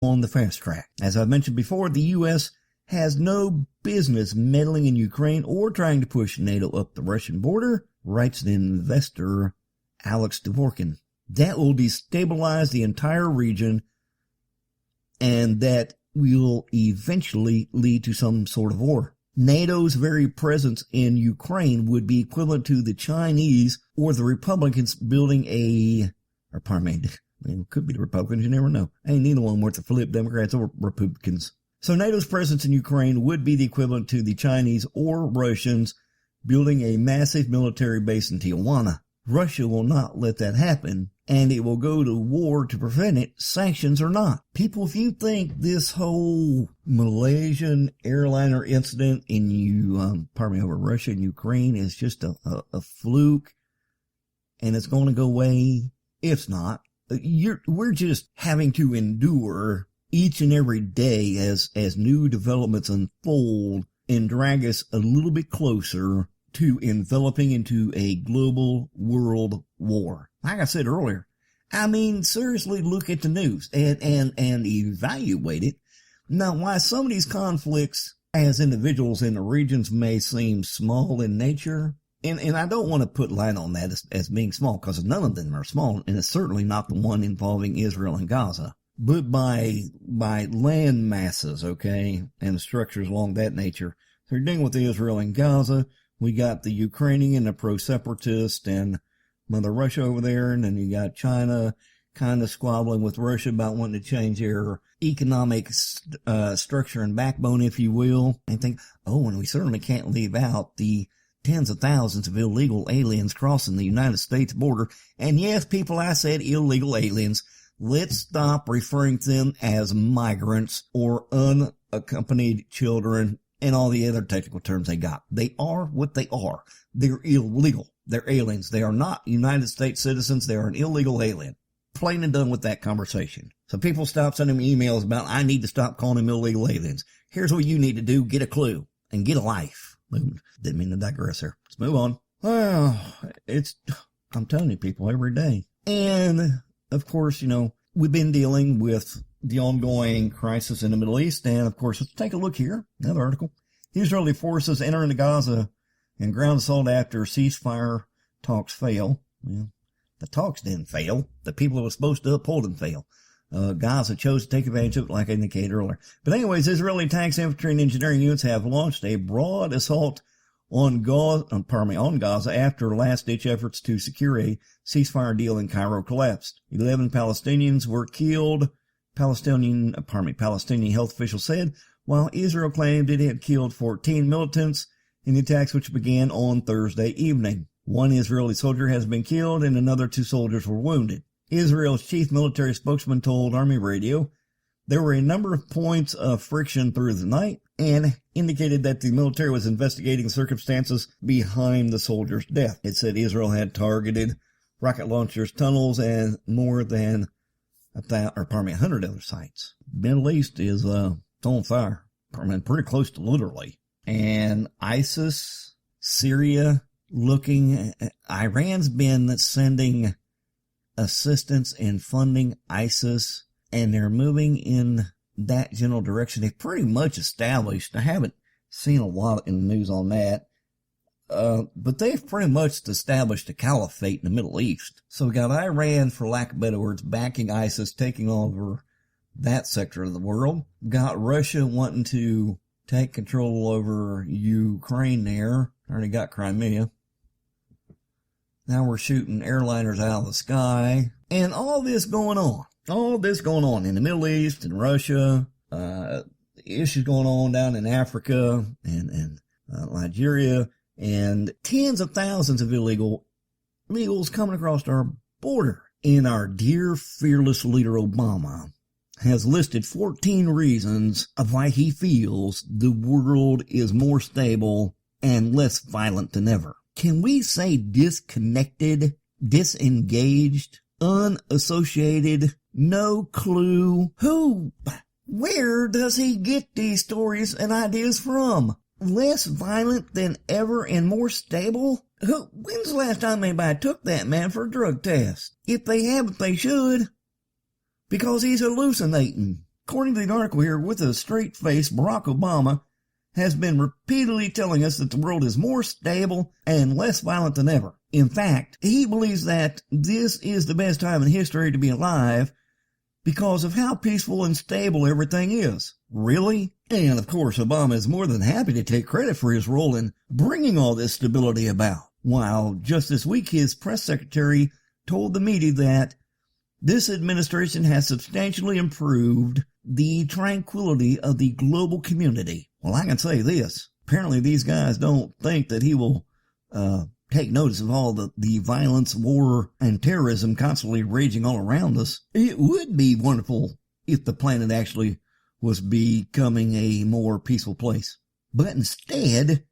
on the fast track. As I've mentioned before, the U.S. has no business meddling in Ukraine or trying to push NATO up the Russian border, writes the investor Alex Dvorkin. That will destabilize the entire region, and that will eventually lead to some sort of war. NATO's very presence in Ukraine would be equivalent to the Chinese or the Republicans building it could be the Republicans, you never know. Ain't neither one worth a flip, Democrats or Republicans. So NATO's presence in Ukraine would be the equivalent to the Chinese or Russians building a massive military base in Tijuana. Russia will not let that happen, and it will go to war to prevent it, sanctions or not. People, if you think this whole Malaysian airliner incident over Russia and Ukraine is just a fluke, and it's going to go away, it's not. We're just having to endure each and every day as new developments unfold and drag us a little bit closer to enveloping into a global world war. Like I said earlier, seriously look at the news and evaluate it. Now, why some of these conflicts as individuals in the regions may seem small in nature, and I don't want to put light on that as being small, because none of them are small, and it's certainly not the one involving Israel and Gaza. But by land masses, okay, and structures along that nature. So you're dealing with Israel and Gaza. We got the Ukrainian, the pro-separatist, and Mother Russia over there, and then you got China kind of squabbling with Russia about wanting to change their economic structure and backbone, if you will. And think, and we certainly can't leave out the tens of thousands of illegal aliens crossing the United States border. And yes, people, I said illegal aliens. Let's stop referring to them as migrants or unaccompanied children and all the other technical terms they got. They are what they are. They're illegal. They're aliens. They are not United States citizens. They are an illegal alien. Plain and done with that conversation. So people stop sending me emails about, I need to stop calling them illegal aliens. Here's what you need to do. Get a clue and get a life. Didn't mean to digress there. Let's move on. Well, I'm telling you people every day. And of course, we've been dealing with the ongoing crisis in the Middle East. And of course, let's take a look here. Another article. Israeli forces enter into Gaza and ground assault after ceasefire talks fail. Well, the talks didn't fail. The people who were supposed to uphold them failed. Gaza chose to take advantage of it, like I indicated earlier. But anyways, Israeli tanks, infantry, and engineering units have launched a broad assault on Gaza after last-ditch efforts to secure a ceasefire deal in Cairo collapsed. 11 Palestinians were killed, Palestinian health officials said, while Israel claimed it had killed 14 militants in the attacks which began on Thursday evening. One Israeli soldier has been killed and another 2 soldiers were wounded. Israel's chief military spokesman told Army Radio there were a number of points of friction through the night and indicated that the military was investigating circumstances behind the soldiers' death. It said Israel had targeted rocket launchers, tunnels, and more than 100 other sites. Middle East is on fire. Pretty close to literally. And ISIS, Syria, Iran's been sending assistance and funding ISIS, and they're moving in that general direction. They've pretty much established, I haven't seen a lot in the news on that, but they've pretty much established a caliphate in the Middle East. So we got Iran, for lack of better words, backing ISIS, taking over that sector of the world. Got Russia wanting to take control over Ukraine there. Already got Crimea. Now we're shooting airliners out of the sky. And all this going on. All this going on in the Middle East and Russia. Issues going on down in Africa and Nigeria. And tens of thousands of illegals coming across our border. And our dear fearless leader Obama has listed 14 reasons of why he feels the world is more stable and less violent than ever. Can we say disconnected, disengaged, unassociated, no clue? Where does he get these stories and ideas from? Less violent than ever and more stable? When's the last time anybody took that man for a drug test? If they haven't, they should. Because he's hallucinating. According to the article here, with a straight face, Barack Obama has been repeatedly telling us that the world is more stable and less violent than ever. In fact, he believes that this is the best time in history to be alive because of how peaceful and stable everything is. Really? And of course, Obama is more than happy to take credit for his role in bringing all this stability about. While just this week, his press secretary told the media that this administration has substantially improved the tranquility of the global community. Well, I can say this. Apparently, these guys don't think that he will take notice of all the violence, war, and terrorism constantly raging all around us. It would be wonderful if the planet actually was becoming a more peaceful place. But instead,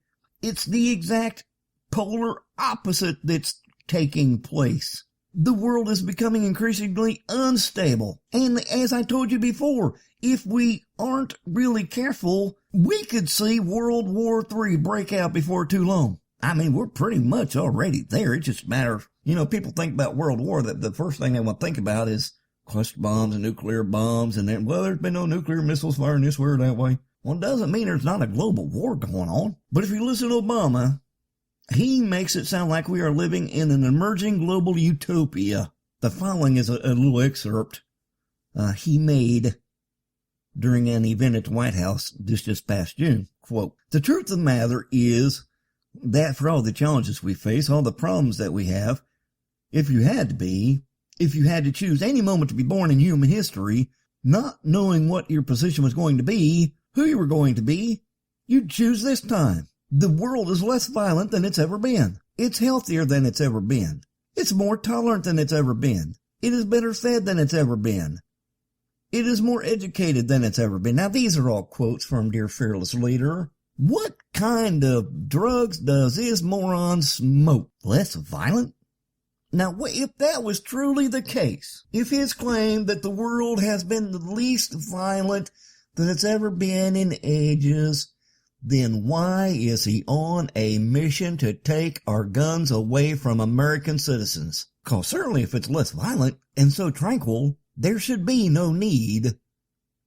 it's the exact polar opposite that's taking place. The world is becoming increasingly unstable. And as I told you before, if we aren't really careful, we could see World War III break out before too long. I mean, we're pretty much already there. It's just a matter of, people think about World War, that the first thing they want to think about is cluster bombs and nuclear bombs, and then, well, there's been no nuclear missiles firing this way or that way. Well, it doesn't mean there's not a global war going on. But if you listen to Obama, he makes it sound like we are living in an emerging global utopia. The following is a little excerpt he made during an event at the White House this past June. Quote, "The truth of the matter is that for all the challenges we face, all the problems that we have, if you had to choose any moment to be born in human history, not knowing what your position was going to be, who you were going to be, you'd choose this time. The world is less violent than it's ever been. It's healthier than it's ever been. It's more tolerant than it's ever been. It is better fed than it's ever been. It is more educated than it's ever been." Now, these are all quotes from Dear Fearless Leader. What kind of drugs does this moron smoke? Less violent? Now, if that was truly the case, if his claim that the world has been the least violent that it's ever been in ages, then why is he on a mission to take our guns away from American citizens? Because certainly if it's less violent and so tranquil, there should be no need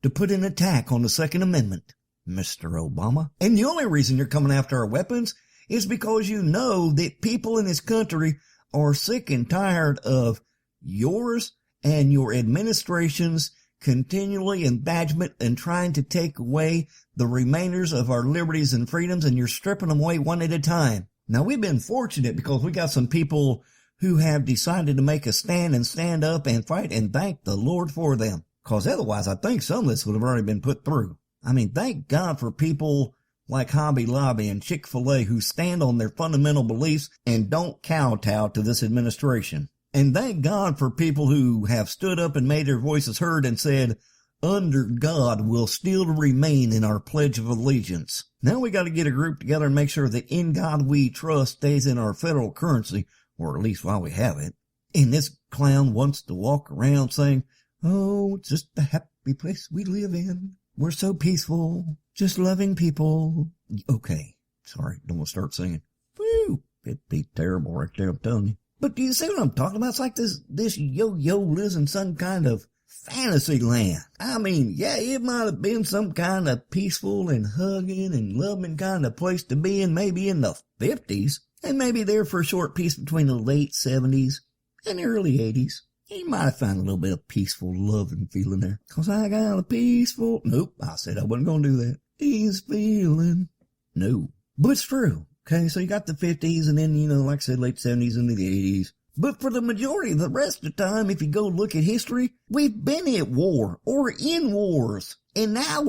to put an attack on the Second Amendment, Mr. Obama. And the only reason you're coming after our weapons is because you know that people in this country are sick and tired of yours and your administration's continually embadgement and trying to take away the remainders of our liberties and freedoms, and you're stripping them away one at a time. Now, we've been fortunate because we got some people who have decided to make a stand and stand up and fight, and thank the Lord for them. Because otherwise, I think some of this would have already been put through. I mean, thank God for people like Hobby Lobby and Chick-fil-A who stand on their fundamental beliefs and don't kowtow to this administration. And thank God for people who have stood up and made their voices heard and said, "Under God will still remain in our Pledge of Allegiance." Now we got to get a group together and make sure that "In God We Trust" stays in our federal currency, or at least while we have it. And this clown wants to walk around saying, "Oh, it's just the happy place we live in. We're so peaceful, just loving people." Okay, sorry, don't want to start singing. Woo, it'd be terrible right there, I'm telling you. But do you see what I'm talking about? It's like this yo-yo lives in some kind of fantasy land. I mean, yeah, it might have been some kind of peaceful and hugging and loving kind of place to be in maybe in the 50s, and maybe there for a short piece between the late 70s and the early 80s. You might have found a little bit of peaceful loving feeling there. 'Cause I got a peaceful... Nope, I said I wasn't going to do that. Ease feeling. No. But it's true. Okay, so you got the 50s and then, like I said, late 70s into the 80s. But for the majority of the rest of the time, if you go look at history, we've been at war or in wars. And now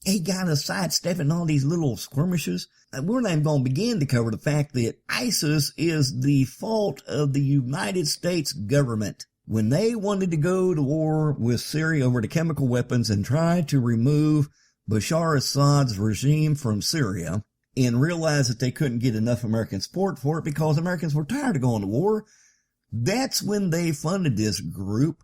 he got us sidestepping all these little skirmishes. We're not even going to begin to cover the fact that ISIS is the fault of the United States government. When they wanted to go to war with Syria over the chemical weapons and try to remove Bashar Assad's regime from Syria, and realized that they couldn't get enough American support for it because Americans were tired of going to war, that's when they funded this group,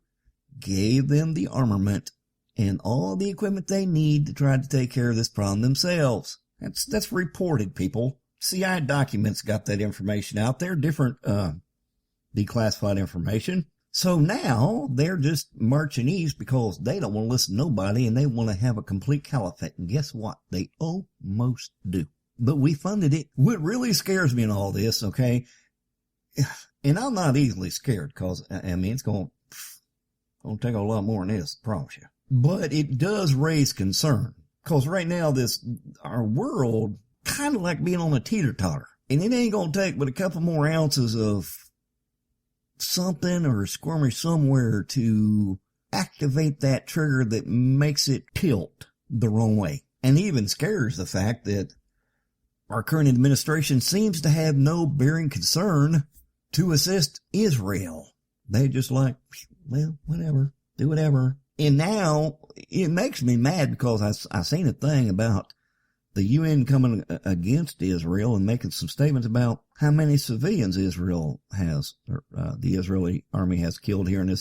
gave them the armament and all the equipment they need to try to take care of this problem themselves. That's reported, people. CIA documents got that information out there, different declassified information. So now they're just marching east because they don't want to listen to nobody and they want to have a complete caliphate. And guess what? They almost do. But we funded it. What really scares me in all this, okay, and I'm not easily scared because, I mean, it's going to take a lot more than this, I promise you. But it does raise concern because right now our world kind of like being on a teeter-totter. And it ain't going to take but a couple more ounces of something or a skirmish somewhere to activate that trigger that makes it tilt the wrong way. And even scares the fact that our current administration seems to have no bearing concern to assist Israel. They just like, well, whatever, do whatever. And now it makes me mad because I seen a thing about the UN coming against Israel and making some statements about how many civilians Israel has, or the Israeli army has killed here in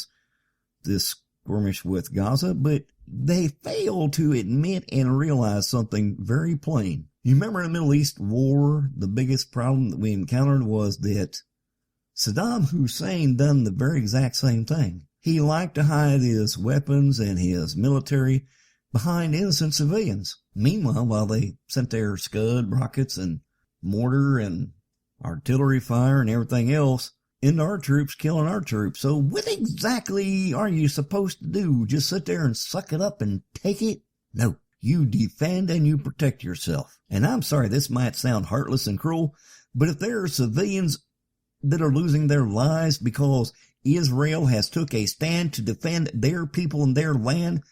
this skirmish with Gaza, but they fail to admit and realize something very plain. You remember in the Middle East war, the biggest problem that we encountered was that Saddam Hussein done the very exact same thing. He liked to hide his weapons and his military behind innocent civilians. Meanwhile, while they sent their Scud rockets and mortar and artillery fire and everything else into our troops, killing our troops. So what exactly are you supposed to do? Just sit there and suck it up and take it? No. You defend and you protect yourself. And I'm sorry, this might sound heartless and cruel, but if there are civilians that are losing their lives because Israel has took a stand to defend their people and their land,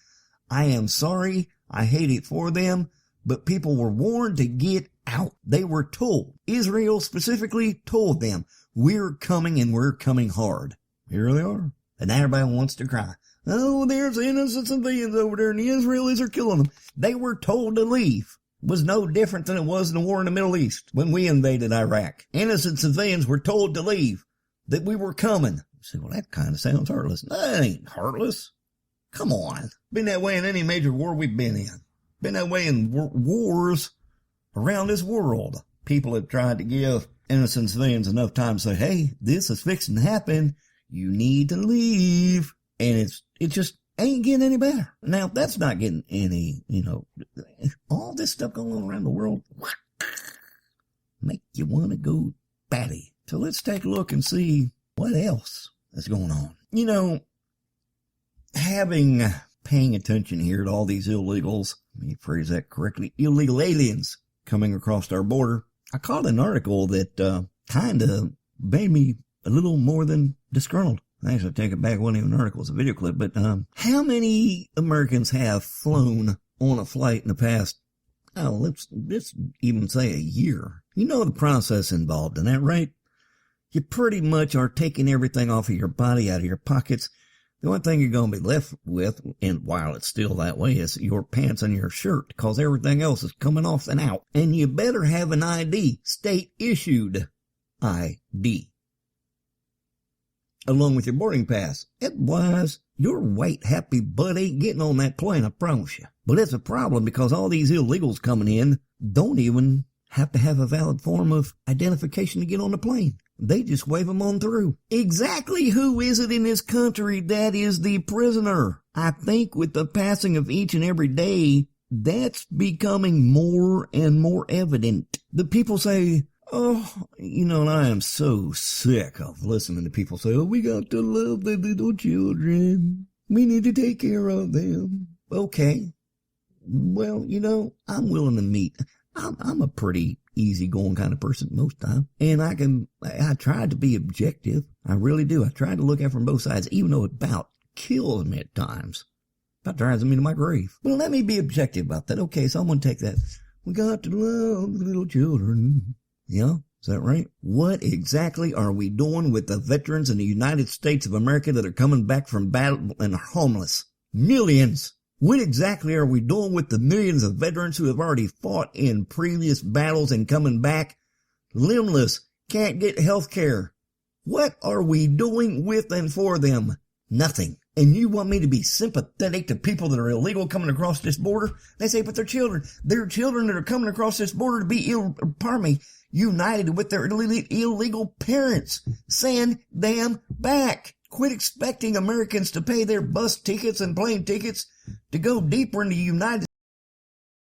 I am sorry. I hate it for them, but people were warned to get out. They were told. Israel specifically told them, we're coming and we're coming hard. Here they are. And everybody wants to cry. Oh, there's innocent civilians over there and the Israelis are killing them. They were told to leave. It was no different than it was in the war in the Middle East when we invaded Iraq. Innocent civilians were told to leave, that we were coming. You say, well, that kind of sounds heartless. That ain't heartless. Come on. Been that way in any major war we've been in. Been that way in wars around this world. People have tried to give innocent civilians enough time to say, hey, this is fixing to happen. You need to leave. And it just ain't getting any better. Now, that's not getting any, all this stuff going on around the world make you want to go batty. So let's take a look and see what else is going on. Paying attention here to all these illegals, let me phrase that correctly, illegal aliens coming across our border. I caught an article that kind of made me a little more than disgruntled. Actually, I take it back, it wasn't even an article, it's a video clip, but how many Americans have flown on a flight in the past, let's even say a year? You know the process involved in that, right? You pretty much are taking everything off of your body, out of your pockets. The only thing you're going to be left with, and while it's still that way, is your pants and your shirt, because everything else is coming off and out. And you better have an ID, state-issued ID, along with your boarding pass. Otherwise, your white, happy butt ain't getting on that plane, I promise you. But it's a problem because all these illegals coming in don't even have to have a valid form of identification to get on the plane. They just wave them on through. Exactly who is it in this country that is the prisoner? I think with the passing of each and every day, that's becoming more and more evident. The people say, and I am so sick of listening to people say, we got to love the little children. We need to take care of them. Okay. Well, I'm willing to meet. I'm a pretty easygoing kind of person most time. And I try to be objective. I really do. I try to look at it from both sides, even though it about kills me at times. About drives me to my grave. But let me be objective about that. Okay, so I'm going to take that. We got to love the little children. Yeah, is that right? What exactly are we doing with the veterans in the United States of America that are coming back from battle and are homeless? Millions. What exactly are we doing with the millions of veterans who have already fought in previous battles and coming back limbless, can't get health care? What are we doing with and for them? Nothing. And you want me to be sympathetic to people that are illegal coming across this border? They say, but they're children. They're children that are coming across this border to be, united with their illegal parents. Send them back. Quit expecting Americans to pay their bus tickets and plane tickets to go deeper into the United